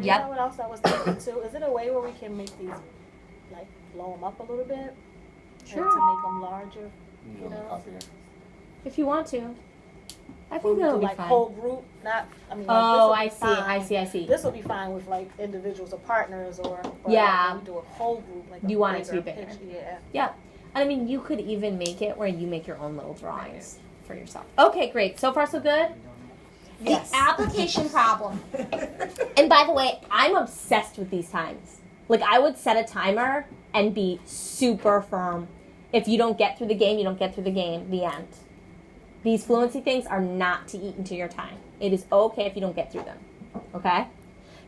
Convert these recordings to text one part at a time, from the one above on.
You know what else I was thinking too? Is it a way where we can make these, like, blow them up a little bit? Sure. Or to make them larger, you know? If you want to. I Or think we that'll do, be like, fun. whole group, not, I mean, like, Oh, I this'll be see, fine. I see. This will be fine with, like, individuals or partners or, but Yeah. like, when we do a whole group, like, You a want it to be bigger. picture, yeah. Yeah. And I mean, you could even make it where you make your own little drawings for yourself. Okay, great. So far, so good? Yes. The application problem. And by the way, I'm obsessed with these times. Like, I would set a timer and be super firm. If you don't get through the game, you don't get through the game. The end. These fluency things are not to eat into your time. It is okay if you don't get through them. Okay?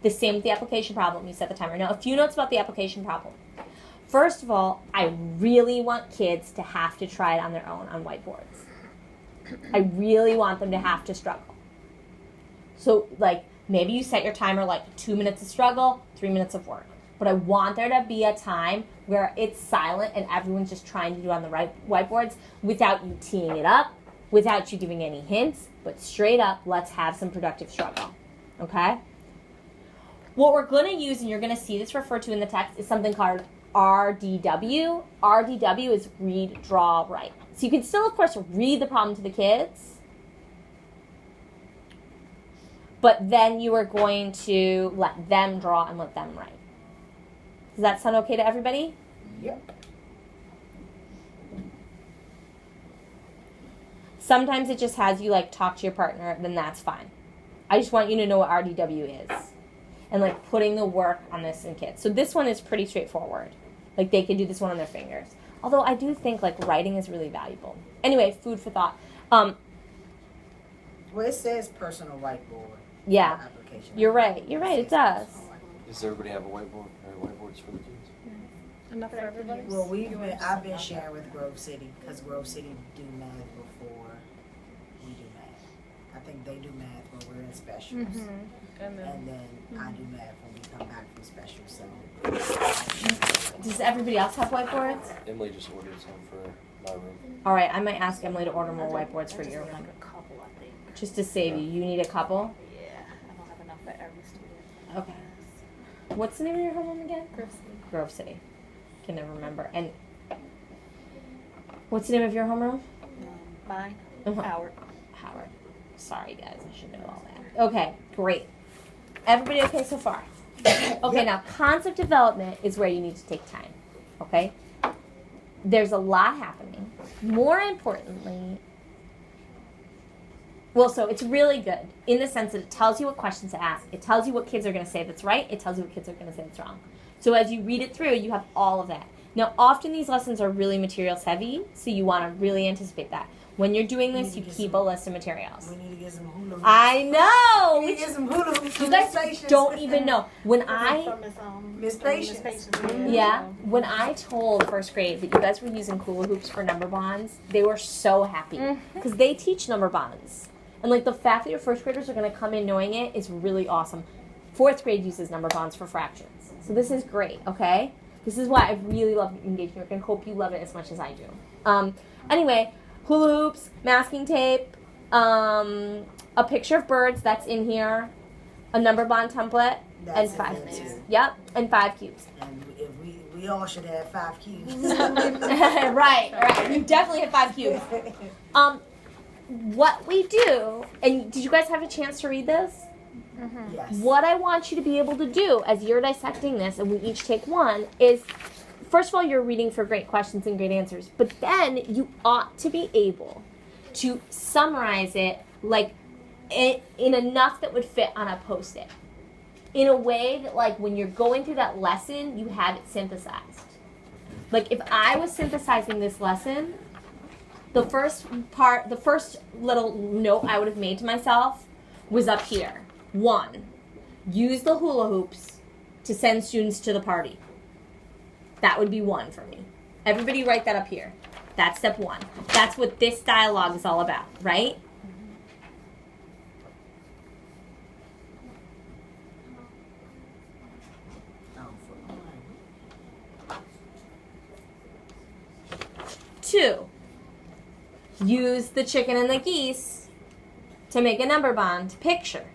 The same with the application problem. You set the timer. Now, a few notes about the application problem. First of all, I really want kids to have to try it on their own on whiteboards. I really want them to have to struggle. So, like, maybe you set your timer like 2 minutes of struggle, 3 minutes of work. But I want there to be a time where it's silent and everyone's just trying to do it on the right whiteboards without you teeing it up, without you giving any hints, but straight up, let's have some productive struggle. Okay? What we're going to use, and you're going to see this referred to in the text, is something called RDW. RDW is read, draw, write. So you can still, of course, read the problem to the kids, but then you are going to let them draw and let them write. Does that sound okay to everybody? Yep. Sometimes it just has you, like, talk to your partner, then that's fine. I just want you to know what RDW is. And, like, putting the work on this in kids. So this one is pretty straightforward. Like, they can do this one on their fingers. Although I do think, like, writing is really valuable. Anyway, food for thought. Well, it says personal whiteboard. Yeah. Application. You're right. You're right. It does. Does everybody have a whiteboard or whiteboards for the kids? Enough for everybody? Well, I've been sharing with Grove City because Grove City do math before we do math. I think they do math when we're in specials, and then I do math when we come back from specials. So, Does everybody else have whiteboards? Emily just ordered some for my room. All right. I might ask Emily to order more whiteboards for I just you. need, like, a couple, I think. Just to save you. You need a couple? Yeah, I don't have enough for every student. Okay. What's the name of your home again? Grove City. Grove City. Can never remember. And what's the name of your homeroom? Mine, Uh-huh. Howard. Howard. Sorry, guys. I should know all that. Okay, great. Everybody okay so far? Okay, now concept development is where you need to take time. Okay? There's a lot happening. More importantly, well, so it's really good in the sense that it tells you what questions to ask. It tells you what kids are going to say that's right. It tells you what kids are going to say that's wrong. So as you read it through, you have all of that. Now, often these lessons are really materials heavy, so you want to really anticipate that. When you're doing this, you keep a list of materials. we need to get some hula hoops. I know! We need to get some hula hoops. You from guys Miss Patience. don't even know. When I, From Miss Patience. yeah, when I told first grade that you guys were using hula hoops for number bonds, they were so happy. Because they teach number bonds. And, like, the fact that your first graders are going to come in knowing it is really awesome. Fourth grade uses number bonds for fractions. So this is great, okay? This is why I really love engagement work and hope you love it as much as I do. Anyway, hula hoops, masking tape, a picture of birds, that's in here, a number bond template, That's and 5 in there, cubes. too. Yep, and 5 cubes. And if we all should have 5 cubes. right. You definitely have 5 cubes. What we do, and did you guys have a chance to read this? Yes. What I want you to be able to do as you're dissecting this, and we each take one, is first of all, you're reading for great questions and great answers, but then you ought to be able to summarize it like in enough that would fit on a Post-it. In a way that, like, when you're going through that lesson, you have it synthesized. Like, if I was synthesizing this lesson, the first little note I would have made to myself was up here. 1, use the hula hoops to send students to the party. That would be 1 for me. Everybody write that up here. That's step 1. That's what this dialogue is all about, right? Two, use the chicken and the geese to make a number bond picture.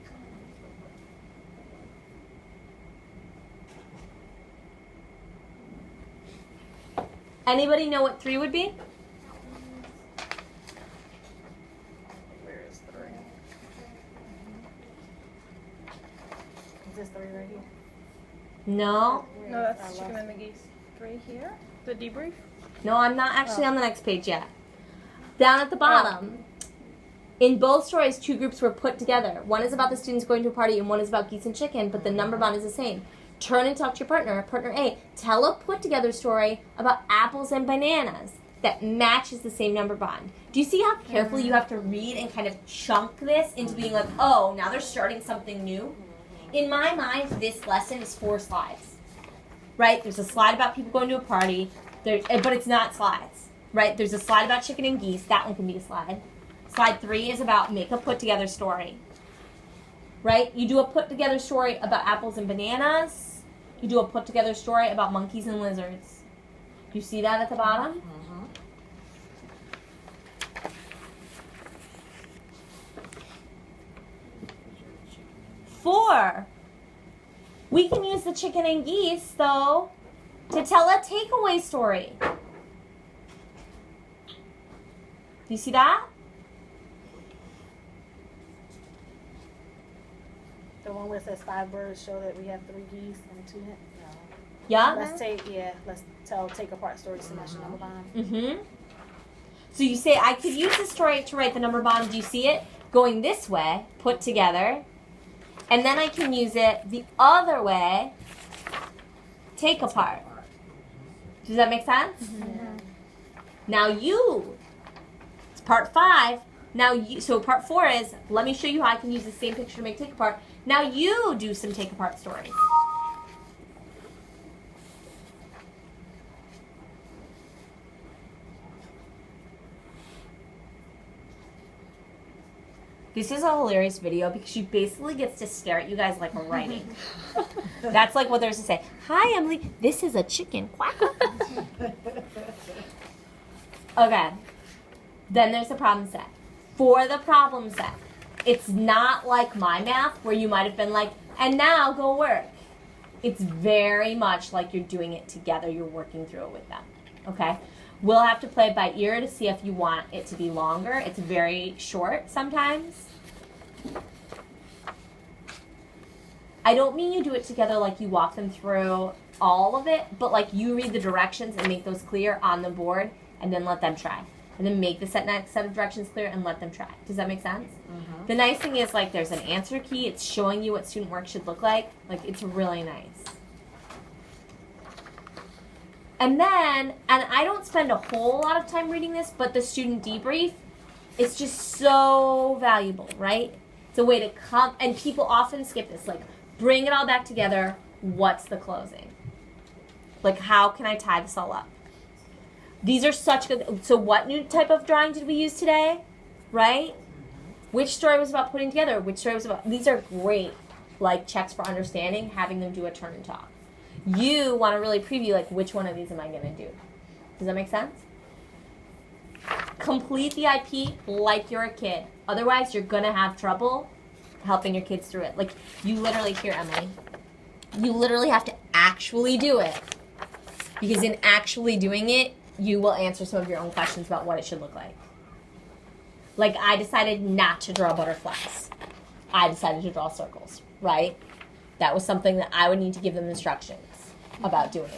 Anybody know what 3 would be? Where is 3? Is this 3 right here? No. Where No, is- I that's Chicken lost and McGee's. 3 here. The debrief. No, I'm not actually on the next page yet. Down at the bottom, in both stories, 2 groups were put together. One is about the students going to a party, and one is about geese and chicken, but the number bond is the same. Turn and talk to your partner. Partner A, tell a put-together story about apples and bananas that matches the same number bond. Do you see how carefully you have to read and kind of chunk this into being like, oh, now they're starting something new? In my mind, this lesson is 4 slides, right? There's a slide about people going to a party, but it's not slides, right? There's a slide about chicken and geese. That one can be a slide. Slide 3 is about make a put-together story, right? You do a put-together story about apples and bananas. You do a put-together story about monkeys and lizards. You see that at the bottom? Mm-hmm. 4. We can use the chicken and geese, though, to tell a takeaway story. Do you see that? The one where it says 5 birds show that we have 3 geese and 2 hens. No. Yeah? Let's take apart stories to match the number bond. Mm-hmm. So you say, I could use this story to write the number bond. Do you see it? Going this way, put together. And then I can use it the other way, take apart. Does that make sense? Yeah. Now it's part 5. So part 4 is, let me show you how I can use the same picture to make take apart. Now you do some take apart stories. This is a hilarious video because she basically gets to stare at you guys like we're writing. That's like what there's to say. Hi, Emily. This is a chicken. Quack. Okay. Then there's the problem set. For the problem set, it's not like my math where you might have been like, and now go work. It's very much like you're doing it together. You're working through it with them. Okay? We'll have to play it by ear to see if you want it to be longer. It's very short sometimes. I don't mean you do it together like you walk them through all of it, but like you read the directions and make those clear on the board and then let them try. And then make the next set of directions clear and let them try. Does that make sense? Mm-hmm. The nice thing is like there's an answer key. It's showing you what student work should look like. Like it's really nice. And then, and I don't spend a whole lot of time reading this, but the student debrief, it's just so valuable, right? It's a way to come, and people often skip this, like bring it all back together. What's the closing? Like how can I tie this all up? These are such good, so what new type of drawing did we use today, right? Which story was about putting together? Which story was about, these are great, like checks for understanding, having them do a turn and talk. You want to really preview, like, which one of these am I going to do? Does that make sense? Complete the IP like you're a kid. Otherwise, you're going to have trouble helping your kids through it. Like, you literally, here, Emily, you literally have to actually do it. Because in actually doing it, you will answer some of your own questions about what it should look like. Like, I decided not to draw butterflies. I decided to draw circles, right? That was something that I would need to give them instructions about doing.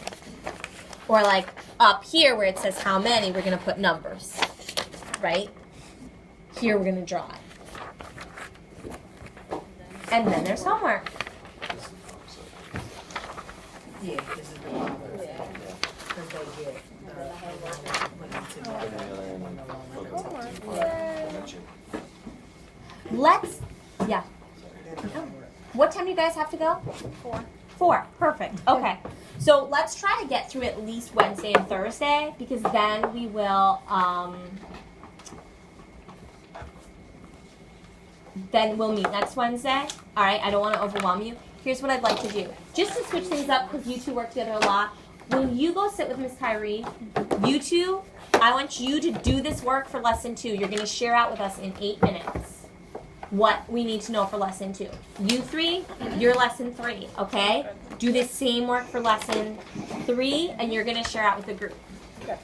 Or like up here where it says how many, we're going to put numbers, right? Here we're going to draw it. And then there's homework. Yeah, this is the problem. Because they get Let's, yeah. What time do you guys have to go? 4. Perfect. Okay. So let's try to get through at least Wednesday and Thursday because then we will, then we'll meet next Wednesday. All right. I don't want to overwhelm you. Here's what I'd like to do. Just to switch things up because you two work together a lot. When you go sit with Miss Tyree, you two, I want you to do this work for lesson 2. You're going to share out with us in 8 minutes what we need to know for lesson 2. You 3, you're lesson 3, okay? Do the same work for lesson 3, and you're going to share out with the group. Good.